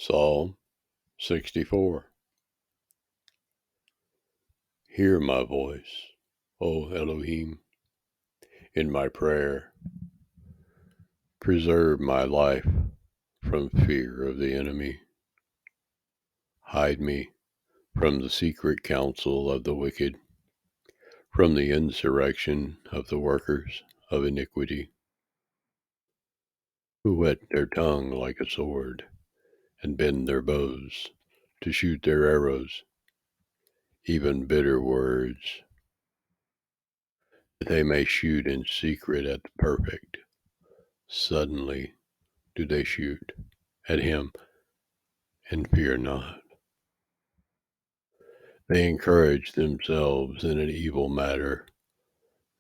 Psalm 64. Hear my voice, O Elohim, in my prayer. Preserve my life from fear of the enemy. Hide me from the secret counsel of the wicked, from the insurrection of the workers of iniquity, who whet their tongue like a sword, and bend their bows to shoot their arrows, even bitter words, that they may shoot in secret at the perfect. Suddenly do they shoot at him and fear not. They encourage themselves in an evil matter.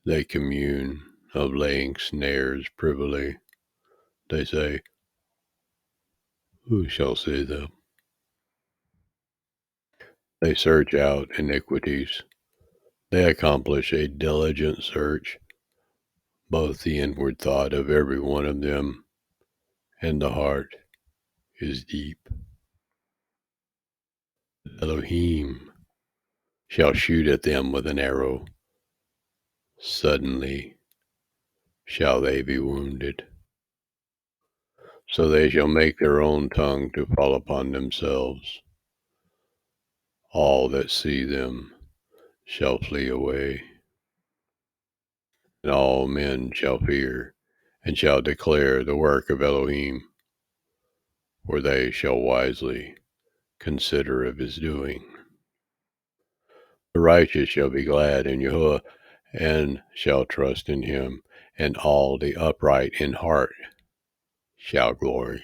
They commune of laying snares privily. They say, who shall see them? They search out iniquities. They accomplish a diligent search, both the inward thought of every one of them and the heart is deep. Elohim shall shoot at them with an arrow. Suddenly shall they be wounded. So they shall make their own tongue to fall upon themselves. All that see them shall flee away, and all men shall fear, and shall declare the work of Elohim, for they shall wisely consider of his doing. The righteous shall be glad in Yahuwah, and shall trust in him, and all the upright in heart shall glory.